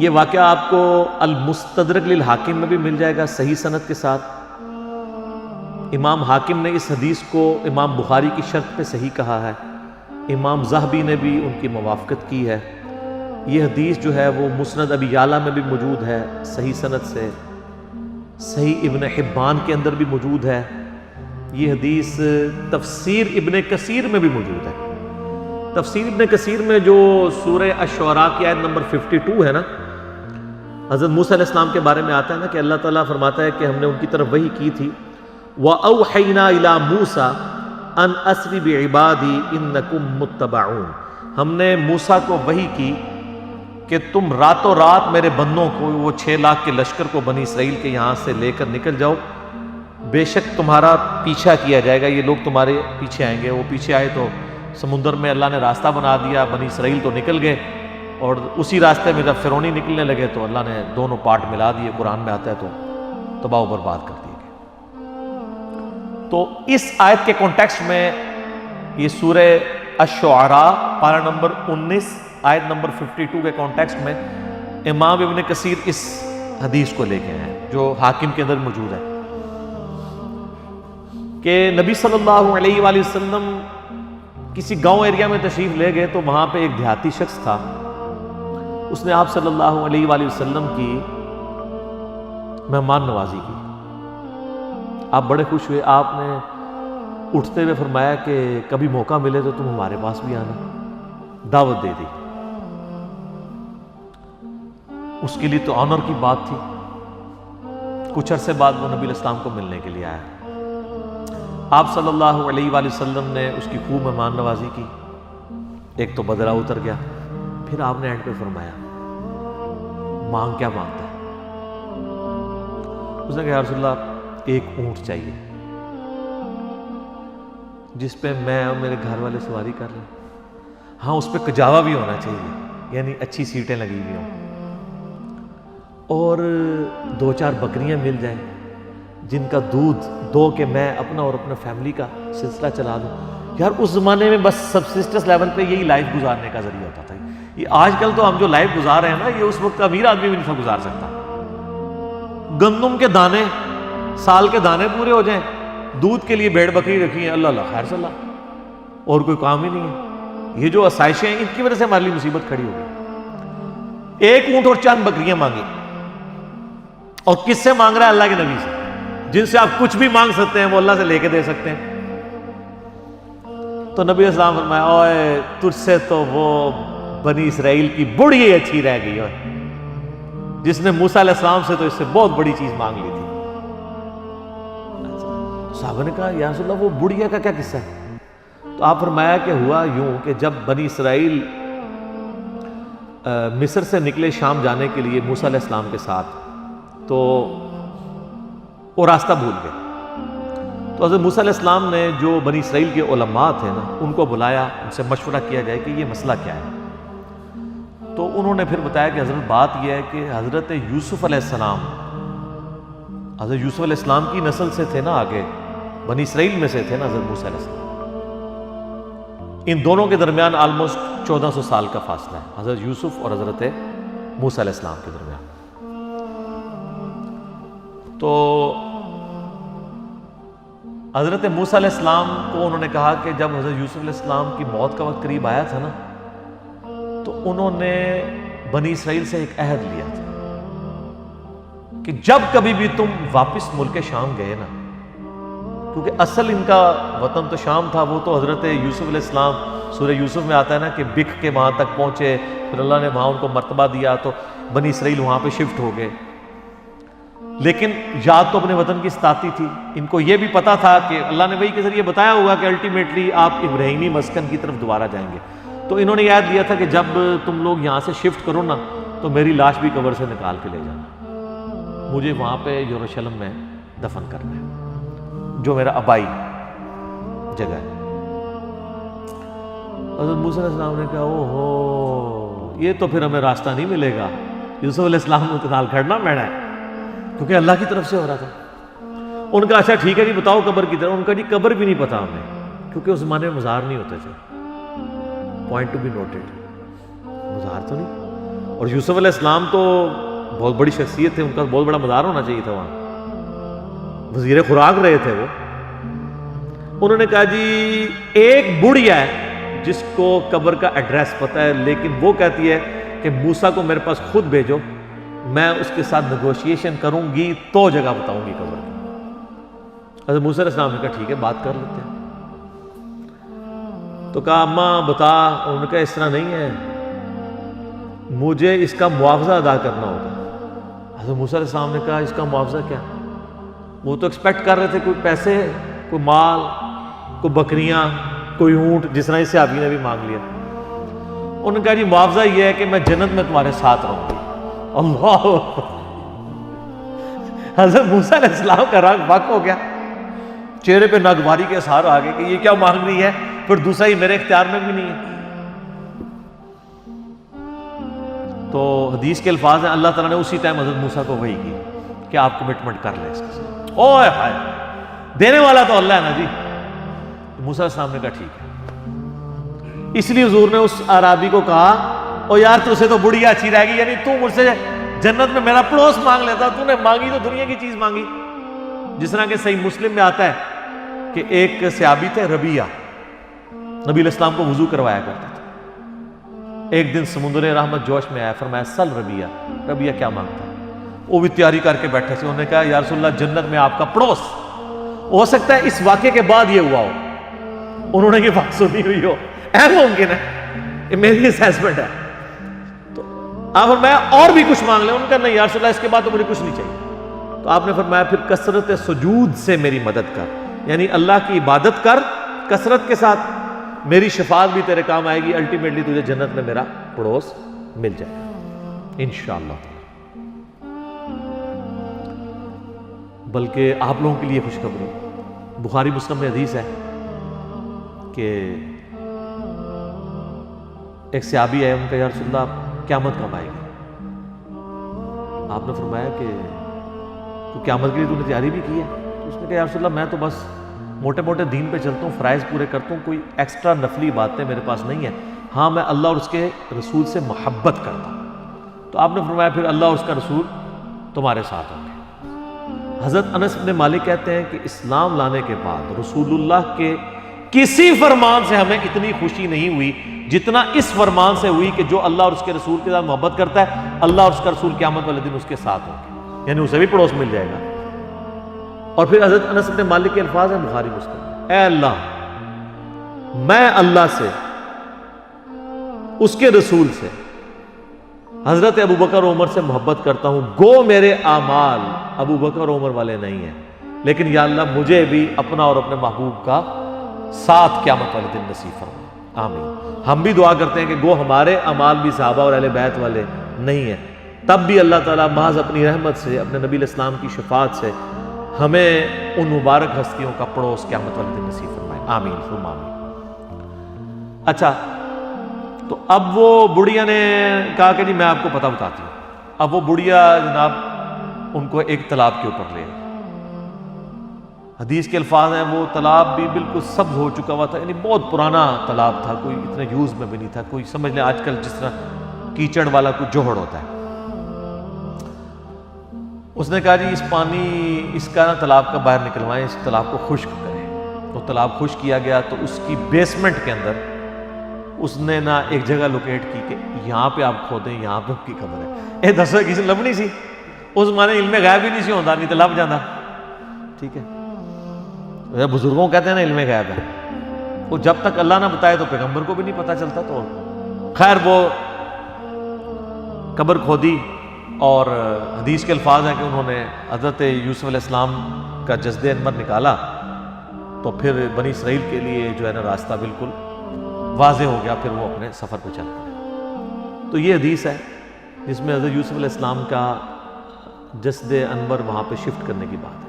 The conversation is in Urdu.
یہ واقعہ آپ کو المستدرک للحاکم میں بھی مل جائے گا صحیح سند کے ساتھ۔ امام حاکم نے اس حدیث کو امام بخاری کی شرط پہ صحیح کہا ہے، امام ذہبی نے بھی ان کی موافقت کی ہے۔ یہ حدیث جو ہے وہ مسند ابی یعلا میں بھی موجود ہے صحیح سند سے، صحیح ابن حبان کے اندر بھی موجود ہے۔ یہ حدیث تفسیر ابن کثیر میں بھی موجود ہے۔ تفسیر ابن کثیر میں جو سورہ الشعراء کی آیت نمبر 52 ہے نا، حضرت موسیٰ علیہ السلام کے بارے میں آتا ہے نا کہ اللہ تعالیٰ فرماتا ہے کہ ہم نے ان کی طرف وحی کی تھی، وَأَوْحَيْنَا إِلَىٰ مُوسَىٰ أَنْ أَسْرِ بِعِبَادِي إِنَّكُمْ مُتَّبَعُونَ، ہم نے موسیٰ کو وحی کی کہ تم راتوں رات میرے بندوں کو، وہ 6 لاکھ کے لشکر کو بنی اسرائیل کے یہاں سے لے کر نکل جاؤ، بے شک تمہارا پیچھا کیا جائے گا، یہ لوگ تمہارے پیچھے آئیں گے۔ وہ پیچھے آئے تو سمندر میں اللہ نے راستہ بنا دیا، بنی اسرائیل تو نکل گئے، اور اسی راستے میں جب فرعونی نکلنے لگے تو اللہ نے دونوں پارٹ ملا دیے، قرآن میں آتا ہے، تو تباہ و برباد کر دیے گئے۔ تو اس آیت کے کانٹیکسٹ میں یہ سورہ الشعراء پارہ نمبر 19 آیت نمبر 52 کے کانٹیکسٹ میں امام ابن کثیر اس حدیث کو لے کے ہیں جو حاکم کے اندر موجود ہے کہ نبی صلی اللہ علیہ وآلہ وسلم کسی گاؤں ایریا میں تشریف لے گئے تو وہاں پہ ایک دیہاتی شخص تھا، اس نے آپ صلی اللہ علیہ وآلہ وسلم کی مہمان نوازی کی۔ آپ بڑے خوش ہوئے، آپ نے اٹھتے ہوئے فرمایا کہ کبھی موقع ملے تو تم ہمارے پاس بھی آنا، دعوت دے دی۔ اس کے لیے تو آنر کی بات تھی۔ کچھ عرصے بعد وہ نبی علیہ السلام کو ملنے کے لیے آیا۔ آپ صلی اللہ علیہ وآلہ وسلم نے اس کی خوب مہمان نوازی کی، ایک تو بدلہ اتر گیا، پھر آپ نے اینڈ پہ فرمایا مانگ کیا مانگتا ہے؟ اس نے کہا یا رسول اللہ ایک اونٹ چاہیے جس پہ میں اور میرے گھر والے سواری کر لیں، ہاں اس پہ کجاوا بھی ہونا چاہیے، یعنی اچھی سیٹیں لگی ہوئی ہوں، اور 2-4 بکریاں مل جائیں جن کا دودھ دو کہ میں اپنا اور اپنا فیملی کا سلسلہ چلا دوں۔ یار اس زمانے میں بس سبسسٹنس لیول پہ یہی لائف گزارنے کا ذریعہ ہوتا تھا۔ یہ آج کل تو ہم جو لائف گزار رہے ہیں نا، یہ اس وقت کا امیر آدمی بھی نہیں تھا گزار سکتا۔ گندم کے دانے، سال کے دانے پورے ہو جائیں، دودھ کے لیے بھیڑ بکری رکھی ہیں، اللہ اللہ خیر صلی اللہ، اور کوئی کام ہی نہیں ہے۔ یہ جو آسائشیں ہیں ان کی وجہ سے ہمارے لیے مصیبت کھڑی ہو گئی۔ ایک اونٹ اور 4 بکریاں مانگی، اور کس سے مانگ رہا ہے؟ اللہ کے نبی سے، جن سے آپ کچھ بھی مانگ سکتے ہیں وہ اللہ سے لے کے دے سکتے ہیں۔ تو نبی اسلام فرمایا اوے تجھ سے تو وہ بنی اسرائیل کی بڑھی اچھی رہ گئی ہے، جس نے موسیٰ علیہ السلام سے تو اس سے بہت بڑی چیز مانگ لی تھی۔ صحابہ نے کہا یا رسول اللہ وہ بڑھیا کا کیا قصہ ہے؟ تو آپ فرمایا کہ ہوا یوں کہ جب بنی اسرائیل مصر سے نکلے شام جانے کے لیے موسیٰ علیہ السلام کے ساتھ، تو وہ راستہ بھول گئے۔ تو حضرت موسیٰ علیہ السلام نے جو بنی اسرائیل کے علماء تھے نا، ان کو بلایا، ان سے مشورہ کیا جائے کہ یہ مسئلہ کیا ہے۔ تو انہوں نے پھر بتایا کہ حضرت بات یہ ہے کہ حضرت یوسف علیہ السلام، حضرت یوسف علیہ السلام کی نسل سے تھے نا، آگے بنی اسرائیل میں سے تھے نا حضرت موسیٰ علیہ السلام۔ ان دونوں کے درمیان آلموسٹ 1400 سال کا فاصلہ ہے، حضرت یوسف اور حضرت موسیٰ علیہ السلام کے درمیان۔ تو حضرت موسیٰ علیہ السلام کو انہوں نے کہا کہ جب حضرت یوسف علیہ السلام کی موت کا وقت قریب آیا تھا نا، تو انہوں نے بنی اسرائیل سے ایک عہد لیا تھا کہ جب کبھی بھی تم واپس ملک شام گئے نا، کیونکہ اصل ان کا وطن تو شام تھا، وہ تو حضرت یوسف علیہ السلام سورہ یوسف میں آتا ہے نا کہ بکھ کے وہاں تک پہنچے، پھر اللہ نے وہاں ان کو مرتبہ دیا تو بنی اسرائیل وہاں پہ شفٹ ہو گئے۔ لیکن یاد تو اپنے وطن کی ستاتی تھی، ان کو یہ بھی پتا تھا کہ اللہ نے وحی کے ذریعے بتایا ہوگا کہ الٹیمیٹلی آپ ابراہیمی مسکن کی طرف دوبارہ جائیں گے۔ تو انہوں نے یاد لیا تھا کہ جب تم لوگ یہاں سے شفٹ کرو نا تو میری لاش بھی قبر سے نکال کے لے جانا، مجھے وہاں پہ یروشلم میں دفن کرنا ہے جو میرا آبائی جگہ ہے۔ حضرت موسیٰ علیہ السلام نے کہا او ہو، یہ تو پھر ہمیں راستہ نہیں ملے گا، یوسف علیہ السلام نے نال کھڑنا میڑا ہے، کیونکہ اللہ کی طرف سے ہو رہا تھا۔ ان کا اچھا ٹھیک ہے جی بتاؤ قبر کی طرف، ان کا جی قبر بھی نہیں پتا ہمیں، کیونکہ اس زمانے میں مزار نہیں ہوتے تھے، پوائنٹ ٹو بی نوٹڈ، مزار تو نہیں۔ اور یوسف علیہ السلام تو بہت بڑی شخصیت تھے، ان کا بہت بڑا مزار ہونا چاہیے تھا وہاں، وزیر خوراک رہے تھے وہ۔ انہوں نے کہا جی ایک بڑھیا ہے جس کو قبر کا ایڈریس پتہ ہے، لیکن وہ کہتی ہے کہ موسیٰ کو میرے پاس خود بھیجو، میں اس کے ساتھ نیگوشیشن کروں گی تو جگہ بتاؤں گی قبر کی۔ حضرت موسیٰ علیہ السلام نے کہا ٹھیک ہے، بات کر لیتے ہیں۔ تو کہا اماں بتا، انہوں نے کہا اس طرح نہیں ہے، مجھے اس کا معاوضہ ادا کرنا ہوگا۔ حضرت موسیٰ علیہ السلام نے کہا اس کا معاوضہ کیا؟ وہ تو ایکسپیکٹ کر رہے تھے کوئی پیسے، کوئی مال، کوئی بکریاں، کوئی اونٹ، جس طرح اس صحابی نے بھی مانگ لیا۔ انہوں نے کہا جی معاوضہ یہ ہے کہ میں جنت میں تمہارے ساتھ رہوں گی۔ اللہ! حضرت موسیٰ علیہ السلام کا رنگ بک ہو گیا، چہرے پہ ناگواری کے اثار آ گئے کہ یہ کیا مانگ رہی ہے، پھر دوسرا ہی میرے اختیار میں بھی نہیں ہے۔ تو حدیث کے الفاظ ہیں اللہ تعالیٰ نے اسی ٹائم حضرت موسیٰ کو وحی کی کہ آپ کمٹمنٹ کر لیں اس کے ساتھ۔ اوہ ہائے، دینے والا تو اللہ ہے نا جی۔ موسیٰ علیہ السلام نے کہا ٹھیک ہے۔ اس لیے حضور نے اس اعرابی کو کہا او یار تو اسے تو بڑھیا اچھی رہے گی، یعنی تو مجھ سے جنت میں میرا پڑوس مانگ لیتا، تو نے مانگی تو دنیا کی چیز مانگی۔ جس طرح کہ صحیح مسلم میں آتا ہے کہ ایک صحابی تھے ربیہ، نبی علیہ السلام کو وضو کروایا کرتا تھا۔ ایک دن سمندر رحمت جوش میں آیا، فرمایا سل ربیہ، ربیہ کیا مانگتا ہے؟ وہ بھی تیاری کر کے بیٹھے تھے، انہوں نے کہا یا رسول اللہ جنت میں آپ کا پڑوس، ہو سکتا ہے اس واقعے کے بعد یہ ہوا ہو، انہوں نے یہ بات سنی ہوئی ہو، ممکن ہے، یہ میری اسیسمنٹ ہے۔ تو آپ فرمایا اور بھی کچھ مانگ لیں، انہوں نے کہا نہیں یا رسول اللہ اس کے بعد تو مجھے کچھ نہیں چاہیے۔ تو آپ نے فرمایا پھر کثرت سجود سے میری مدد کر، یعنی اللہ کی عبادت کر کثرت کے ساتھ، میری شفاعت بھی تیرے کام آئے گی، الٹیمیٹلی تجھے جنت میں میرا پڑوس مل جائے گا انشاءاللہ۔ بلکہ آپ لوگوں کے لیے خوشخبری، بخاری مسلم میں حدیث ہے کہ ایک صحابی آئے، ان کا یا رسول اللہ قیامت کب آئے گی؟ آپ نے فرمایا کہ تو قیامت کے لیے تو نے تیاری بھی کی ہے؟ تو اس نے کہا یا رسول اللہ میں تو بس موٹے موٹے دین پہ چلتا ہوں، فرائض پورے کرتا ہوں، کوئی ایکسٹرا نفلی باتیں میرے پاس نہیں ہیں، ہاں میں اللہ اور اس کے رسول سے محبت کرتا ہوں۔ تو آپ نے فرمایا پھر اللہ اور اس کا رسول تمہارے ساتھ ہوں گے۔ حضرت انس بن مالک کہتے ہیں کہ اسلام لانے کے بعد رسول اللہ کے کسی فرمان سے ہمیں اتنی خوشی نہیں ہوئی جتنا اس فرمان سے ہوئی کہ جو اللہ اور اس کے رسول کے ساتھ محبت کرتا ہے، اللہ اور اس کا رسول قیامت والے دن اس کے ساتھ ہوں گے، یعنی اسے بھی پڑوس مل جائے گا۔ اور پھر حضرت انس بن مالک کے الفاظ ہیں بخاری مسلم، اے اللہ میں اللہ سے، اس کے رسول سے، حضرت ابو بکر و عمر سے محبت کرتا ہوں، گو میرے اعمال ابو بکر و عمر والے نہیں ہیں، لیکن یا اللہ مجھے بھی اپنا اور اپنے محبوب کا ساتھ قیامت والے دن نصیب فرما، آمین۔ ہم بھی دعا کرتے ہیں کہ گو ہمارے اعمال بھی صحابہ اور اہل بیت والے نہیں ہیں، تب بھی اللہ تعالیٰ محض اپنی رحمت سے، اپنے نبی علیہ السلام کی شفاعت سے ہمیں ان مبارک ہستیوں کا پڑوس قیامت والے دن نصیب فرمائے، آمین ثم آمین۔ اچھا تو اب وہ بڑھیا نے کہا کہ جی میں آپ کو پتہ بتاتی ہوں۔ اب وہ بڑھیا جناب ان کو ایک تالاب کے اوپر لے، حدیث کے الفاظ ہیں وہ تالاب بھی بالکل سبز ہو چکا ہوا تھا، یعنی بہت پرانا تالاب تھا، کوئی اتنے یوز میں بھی نہیں تھا، کوئی سمجھ لیں آج کل جس طرح کیچڑ والا کوئی جوہڑ ہوتا ہے۔ اس نے کہا جی اس پانی اس کا نا تالاب کا باہر نکلوائیں، اس تالاب کو خشک کریں۔ تو تالاب خشک کیا گیا، تو اس کی بیسمنٹ کے اندر اس نے نا ایک جگہ لوکیٹ کی کہ یہاں پہ آپ کھودیں، یہاں پہ آپ کی قبر ہے۔ دسو کسی لبنی سی اس مانے علم غیب ہی نہیں سی ہوتا، نہیں تو لب جانا، ٹھیک ہے۔ بزرگوں کہتے ہیں نا علم غیب ہے، وہ جب تک اللہ نہ بتائے تو پیغمبر کو بھی نہیں پتا چلتا۔ تو خیر وہ قبر کھودی، اور حدیث کے الفاظ ہیں کہ انہوں نے حضرت یوسف علیہ السلام کا جسد انور نکالا، تو پھر بنی اسرائیل کے لیے جو ہے نا راستہ بالکل واضح ہو گیا، پھر وہ اپنے سفر پہ چل پڑے۔ تو یہ حدیث ہے جس میں حضرت یوسف علیہ السلام کا جسد انور وہاں پہ شفٹ کرنے کی بات ہے۔